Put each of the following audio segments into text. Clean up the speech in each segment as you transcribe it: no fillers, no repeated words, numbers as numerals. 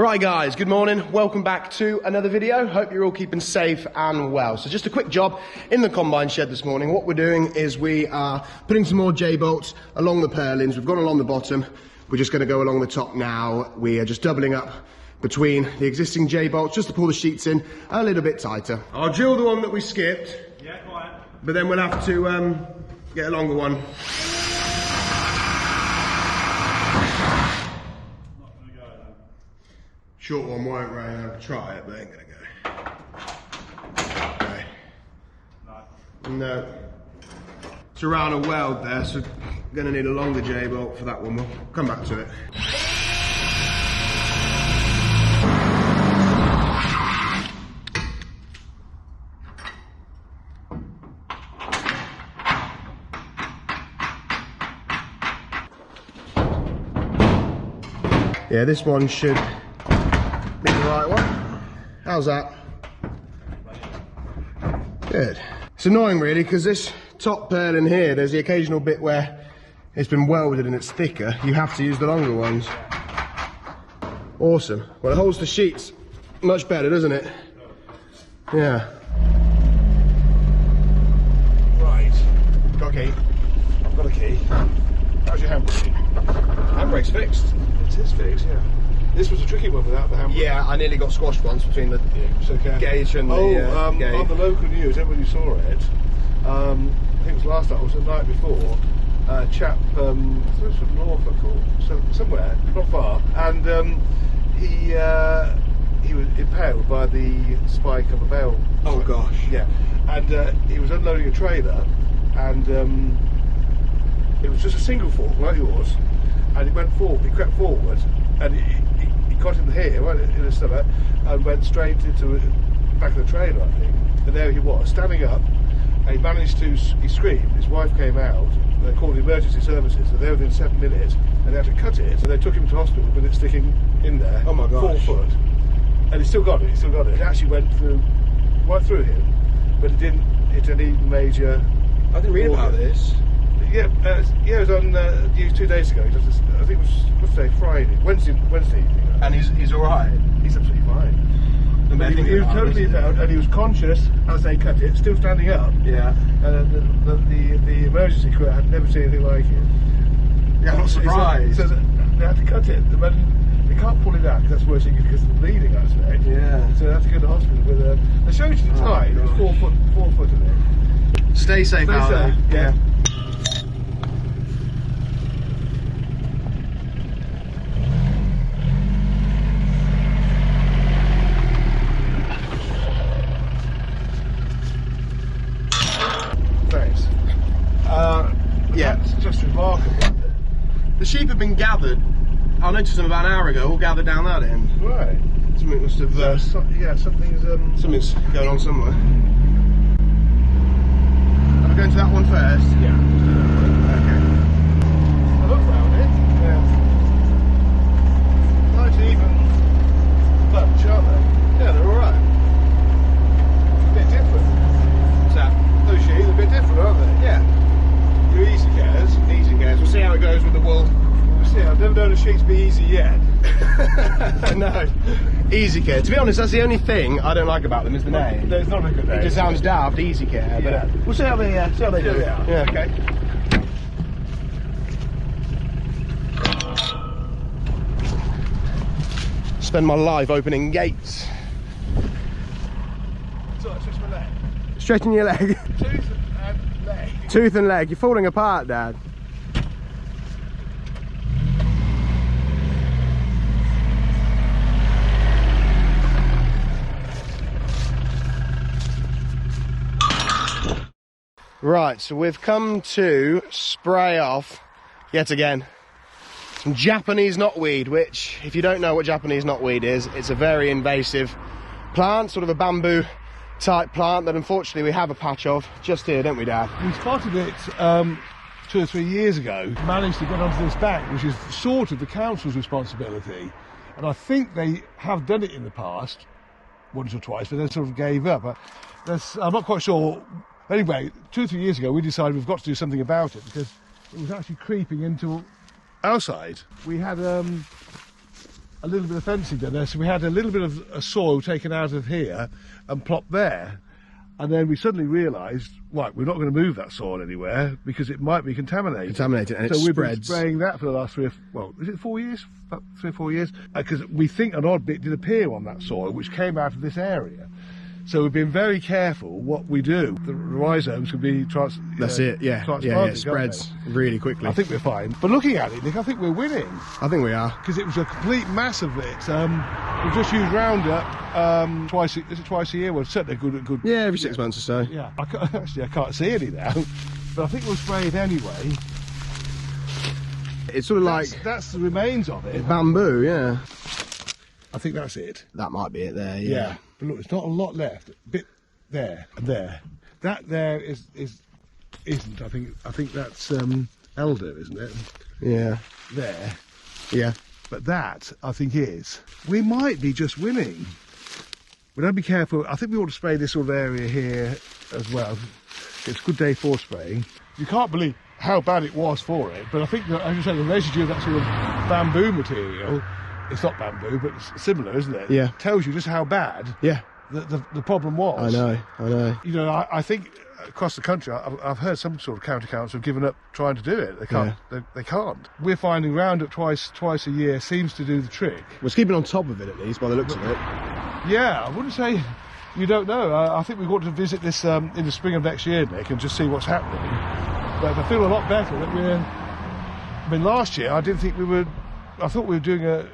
Right guys, good morning. Welcome back to another video. Hope you're all keeping safe and well. So just a quick job in the combine shed this morning. What we're doing is we are putting some more J-bolts along the purlins. We've gone along the bottom. We're just going to go along the top now. We are just doubling up between the existing J-bolts just to pull the sheets in a little bit tighter. I'll drill the one that we skipped. Yeah, go on. But then we'll have to get a longer one. Short one won't rain, I'll try it, but ain't gonna go. Okay. No. It's around a weld there, so gonna need a longer J-bolt for that one. We'll come back to it. Yeah, this one should be the right one. How's that? Good. It's annoying really because this top purlin here, there's the occasional bit where it's been welded and it's thicker. You have to use the longer ones. Awesome. Well, it holds the sheets much better, doesn't it? Yeah. Right. Got a key. I've got a key. How's your handbrake? Handbrake's fixed. It is fixed, yeah. This was a tricky one without the handbrake. Yeah, I nearly got squashed once between the Gator and the Gator. On the local news, everybody saw it. I think it was last night, or was the night before. A chap, I think it was from Norfolk or somewhere, not far, and he was impaled by the spike of a bale. Oh gosh. Yeah, and he was unloading a trailer, and it was just a single fork like yours, and he went forward, he crept forward, and he got him here, right in the stomach, and went straight into the back of the trailer, I think. And there he was, standing up, and he managed to, he screamed, his wife came out, and they called the emergency services, and they were within 7 minutes, and they had to cut it, and they took him to hospital with it sticking in there. Oh my gosh. 4 foot. And he still got it, It actually went through, right through him, but it didn't hit any major... I didn't read about this. Yeah, it was on news 2 days ago. I think it was, what's today, Friday, Wednesday evening. And he's all right. He's absolutely fine. He was totally bound, and he was conscious as they cut it, still standing up. Yeah. The emergency crew had never seen anything like it. Yeah, I'm not surprised. So they had to cut it. They can't pull it out because that's worse because of the bleeding, actually. Yeah. So they had to go to the hospital with a. They showed you the time. It was 4 foot in it. Stay safe out there. Yeah. Yeah, it's just remarkable. The sheep have been gathered. I noticed them about an hour ago, all gathered down that end. Right. Something must have. Something's going on somewhere. Are we going to that one first? Yeah. Okay. I look round it. Yeah. Nice even bunch, aren't they? Yeah, they're all right. A bit different. What's that? Those sheep are a bit different, aren't they? Yeah. You're easy cares. Easy cares. We'll see how it goes with the wool. We'll see. I've never known a sheep to be easy yet. No. Easy care. To be honest, that's the only thing I don't like about them is the name. No, it's not a good name. It just sounds daft, easy care. Yeah. But we'll see how they do. Yeah. Yeah. Okay. Spend my life opening gates. So, stretch my leg. Stretching your leg. Tooth and leg. Tooth and leg. You're falling apart, Dad. Right, so we've come to spray off, yet again, some Japanese knotweed, which, if you don't know what Japanese knotweed is, it's a very invasive plant, sort of a bamboo type plant that unfortunately we have a patch of just here, don't we, Dad? We spotted it 2 or 3 years ago, managed to get onto this bank, which is sort of the council's responsibility, and I think they have done it in the past, once or twice, but then sort of gave up. I'm not quite sure. Anyway, 2 or 3 years ago we decided we've got to do something about it because it was actually creeping into our side. We had a little bit of fencing done there, so we had a little bit of soil taken out of here and plopped there. And then we suddenly realised, right, we're not going to move that soil anywhere because it might be contaminated. Contaminated, and so it we've spreads. been spraying that for the last is it 4 years? About 3 or 4 years? Because we think an odd bit did appear on that soil, which came out of this area. So we've been very careful what we do. The rhizomes can be it spreads really quickly. I think we're fine. But looking at it, Nick, I think we're winning. I think we are. Because it was a complete mass of it. We've just used Roundup twice a year. Well, certainly good. Yeah, every 6 months or so. Yeah, I can't see any now. But I think we'll spray it anyway. It's sort of that's the remains of it. Bamboo, yeah. I think that's it. That might be it there, yeah. But look, it's not a lot left. A bit there and there. That there isn't. I think that's elder, isn't it? Yeah. There. Yeah. But that I think is. We might be just winning. But I'd be careful. I think we ought to spray this sort of area here as well. It's a good day for spraying. You can't believe how bad it was for it, but I think that, as you say, the residue of that sort of bamboo material. It's not bamboo, but it's similar, isn't it? Yeah. Tells you just how bad the problem was. I know. You know, I think across the country, I've heard some sort of county councils have given up trying to do it. They can't. Yeah. They can't. We're finding Roundup twice a year seems to do the trick. We're keeping on top of it, at least, by the looks of it. Yeah, I wouldn't say you don't know. I think we've got to visit this in the spring of next year, Nick, and just see what's happening. But I feel a lot better that I mean, last year I didn't think we were. I thought we were doing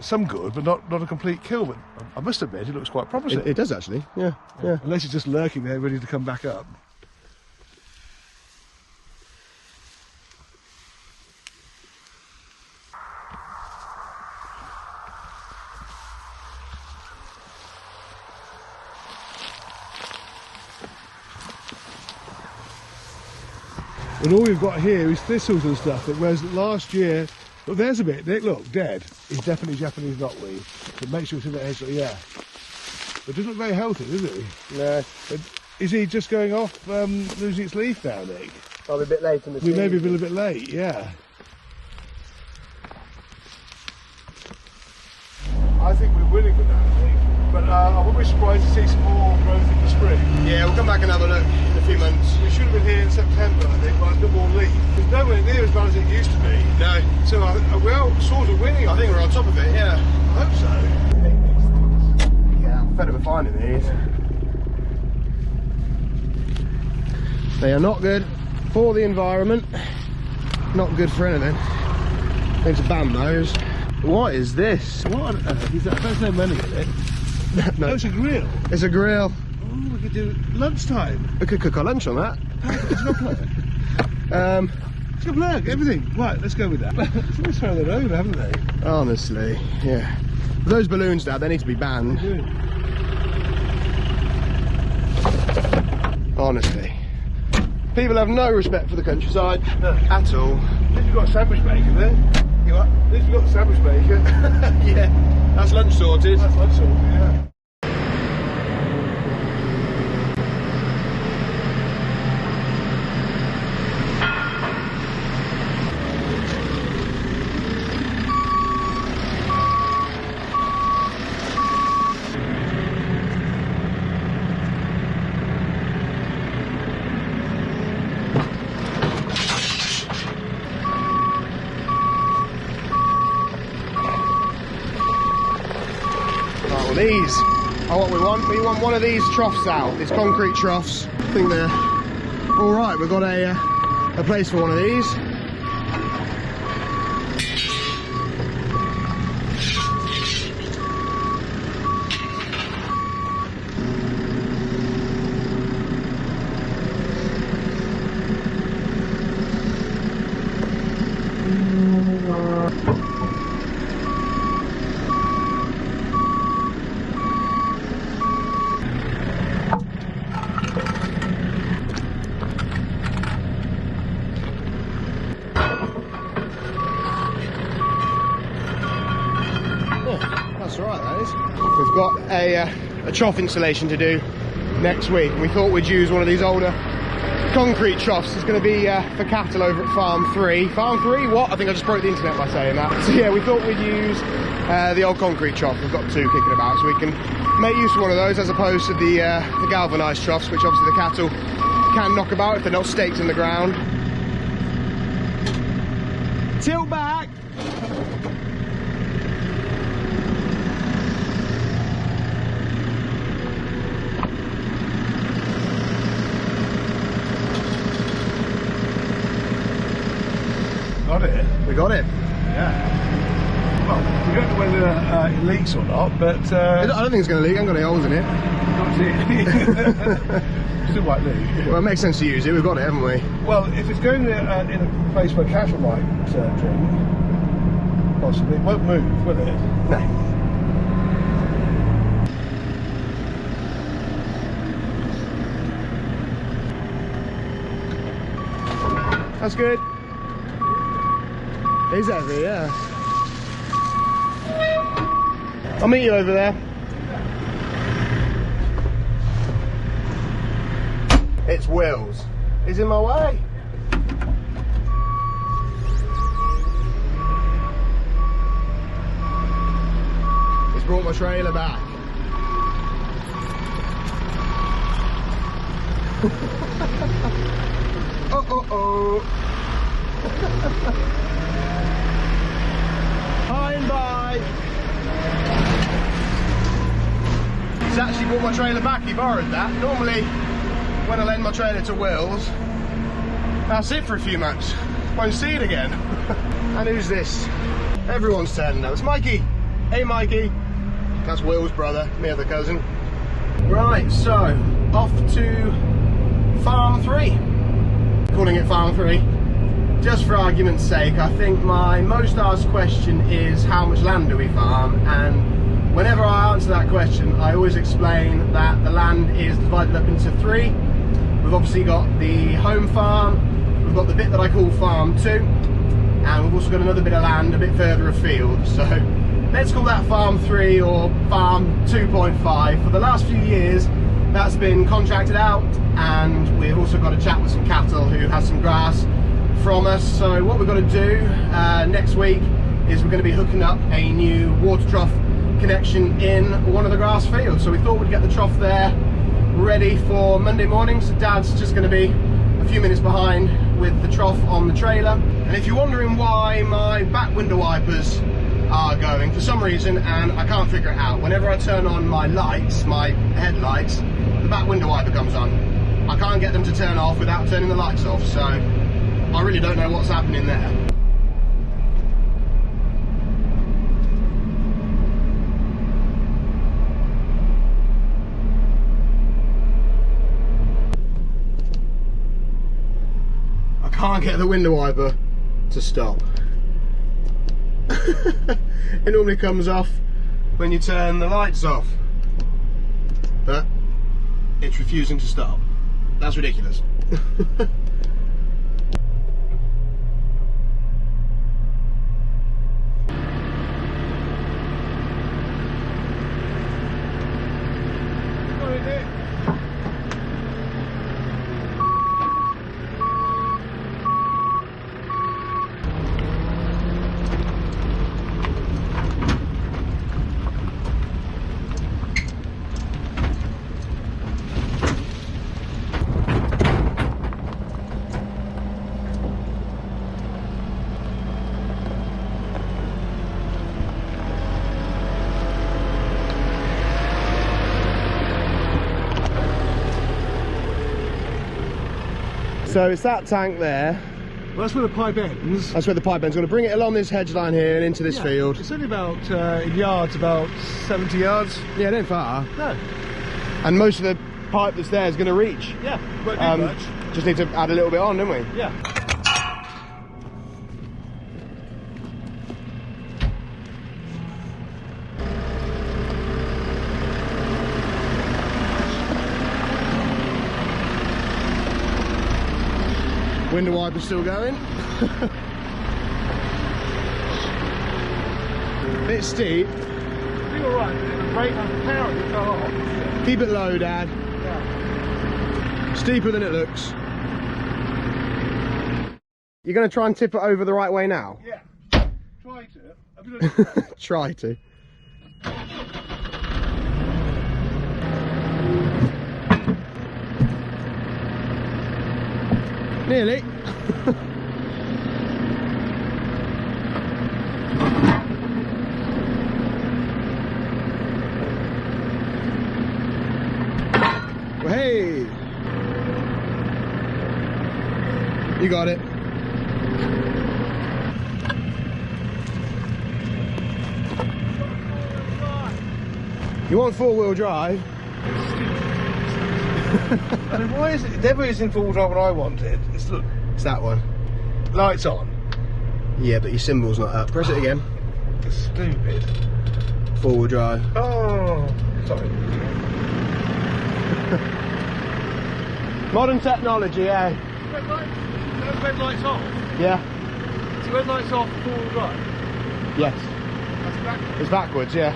some good, but not a complete kill. But I must admit, it looks quite promising. It does actually, yeah. Unless it's just lurking there, ready to come back up. And all we've got here is thistles and stuff. Whereas last year. Look, there's a bit. Look, dead. It's definitely Japanese knotweed. But make sure it's in the edge. Yeah. It doesn't look very healthy, does it? No. But is he just going off, losing its leaf now, Nick? Probably a bit late in the We may be a little bit late, yeah. I think we're winning with that, I think. But I would be surprised to see some more growth in the spring. Yeah, we'll come back and have a look in a few months. We should have been here in September, I think, but a bit more leaf. It's nowhere near as bad as it used to be. No. So we're sort of winning. I think we're on top of it, yeah. I hope so. Yeah, I'm fed up with finding these. They are not good for the environment. Not good for anything. Need to ban those. What is this? What on earth is that? There's no money in it. No, it's a grill. It's a grill. Oh, we could do lunchtime. We could cook our lunch on that. It's got plug. It's got plug, everything. Right, let's go with that. Somebody's thrown their own, haven't they? Honestly, yeah. Those balloons now, they need to be banned. Honestly. People have no respect for the countryside at all. At least we've got a sandwich maker there. You what? At least we've got the sandwich maker. Yeah, that's lunch sorted. That's lunch sorted, yeah. These are what we want. We want one of these troughs out, these concrete troughs. I think they're all right. We've got a place for one of these. We've got a trough installation to do next week. We thought we'd use one of these older concrete troughs is going to be for cattle over at Farm 3. Farm 3? What? I think I just broke the internet by saying that. So yeah, we thought we'd use the old concrete trough. We've got two kicking about, so we can make use of one of those as opposed to the galvanised troughs, which obviously the cattle can knock about if they're not staked in the ground. Tilt back! Got it. We got it. Yeah. Well, we don't know whether it leaks or not, but I don't think it's going to leak. I haven't got any holes in it. Not it. Still might leak. Well, it makes sense to use it. We've got it, haven't we? Well, if it's going in a place where cattle might drink, possibly, it won't move, will it? No. That's good. It's heavy, yeah. I'll meet you over there. It's Will's. He's in my way. He's brought my trailer back. Oh. Hi and bye. He's actually brought my trailer back. He borrowed that. Normally, when I lend my trailer to Will's, that's it for a few months. Won't see it again. And who's this? Everyone's turn now. It's Mikey. Hey, Mikey. That's Will's brother, my other cousin. Right, so off to Farm 3. Calling it Farm 3. Just for argument's sake, I think my most asked question is how much land do we farm, and whenever I answer that question I always explain that the land is divided up into three. We've obviously got the home farm, we've got the bit that I call Farm 2, and we've also got another bit of land a bit further afield, so let's call that Farm 3 or Farm 2.5. For the last few years that's been contracted out, and we've also got a chat with some cattle who has some grass from us. So what we're going to do next week is we're going to be hooking up a new water trough connection in one of the grass fields. So we thought we'd get the trough there ready for Monday morning. So Dad's just going to be a few minutes behind with the trough on the trailer. And if you're wondering why my back window wipers are going, for some reason, and I can't figure it out, whenever I turn on my lights, my headlights, the back window wiper comes on. I can't get them to turn off without turning the lights off, so I really don't know what's happening there. I can't get the window wiper to stop. It normally comes off when you turn the lights off, but it's refusing to stop. That's ridiculous. So it's that tank there. Well, that's where the pipe ends. That's where the pipe ends. We're going to bring it along this hedge line here and into this field. It's only about, in yards, about 70 yards. Yeah, it ain't far. No. And most of the pipe that's there is going to reach. Yeah, won't need much. Just need to add a little bit on, don't we? Yeah. Window wiper's still going. Bit steep. Be alright, the brake and power will go off. Keep it low, Dad. Yeah. Steeper than it looks. You're going to try and tip it over the right way now? Yeah. Try to. I'm gonna Try to. Nearly. Well, hey. You got it. You want four-wheel drive? I mean, why is it? Never is in four-wheel drive what I wanted. Look, It's that one. lights on. Yeah, but your symbol's not up. Press it again. It's stupid. Four-wheel drive. Oh, sorry. Modern technology, eh? Red lights. No red lights off. Yeah. So red lights off, four-wheel drive. Yes. That's backwards. It's backwards, yeah.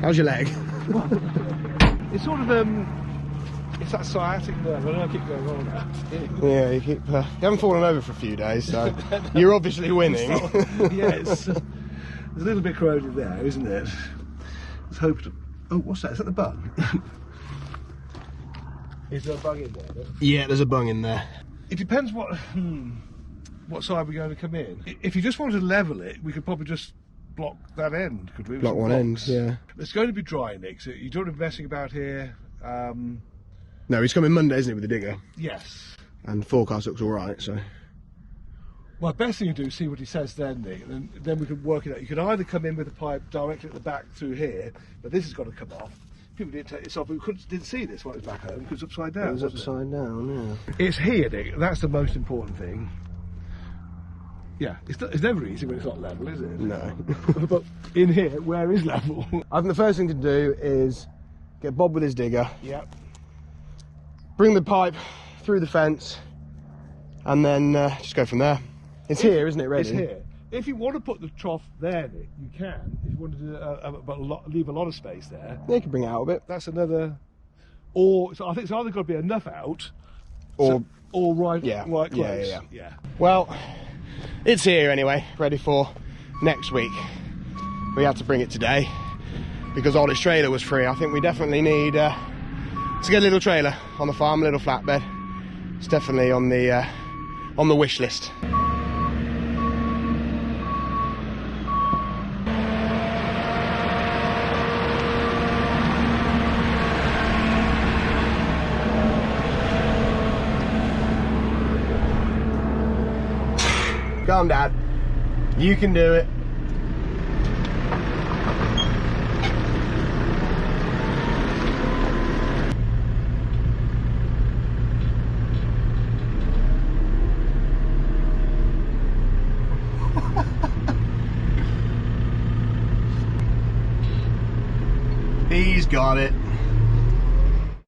How's your leg? It's sort of it's that sciatic nerve. I know I keep going on about it. Yeah, you haven't fallen over for a few days, so you're obviously winning. Yeah, it's there's a little bit corroded there, isn't it? Let's hope. Oh, what's that? Is that the bug? Is there a bug in there? Yeah, there's a bung in there. It depends what side we're going to come in. If you just wanted to level it, we could probably just block that end, could we? Block one end, yeah. It's going to be dry, Nick, so you don't want to be messing about here. No, he's coming Monday, isn't he, with the digger? Yes. And the forecast looks alright, so. Well, the best thing to do is see what he says then, Nick, and then we can work it out. You can either come in with the pipe directly at the back through here, but this has got to come off. People didn't take this off, but we didn't see this while it was back home because it's upside down. It was upside down, yeah. It's here, Nick. That's the most important thing. Yeah, it's never easy when it's not level, is it? No. But in here, where is level? I think the first thing to do is get Bob with his digger. Yep. Bring the pipe through the fence, and then just go from there. It's here, isn't it, ready? It's here. If you want to put the trough there, Nick, you can. If you want to do but leave a lot of space there. Yeah, you can bring it out a bit. That's another. Or so I think it's either got to be enough out, Or right, yeah, right close. yeah. Well, it's here anyway, ready for next week. We had to bring it today because Oldest trailer was free. I think we definitely need to get a little trailer on the farm, a little flatbed. It's definitely on the wish list. Calm, Dad. You can do it. He's got it.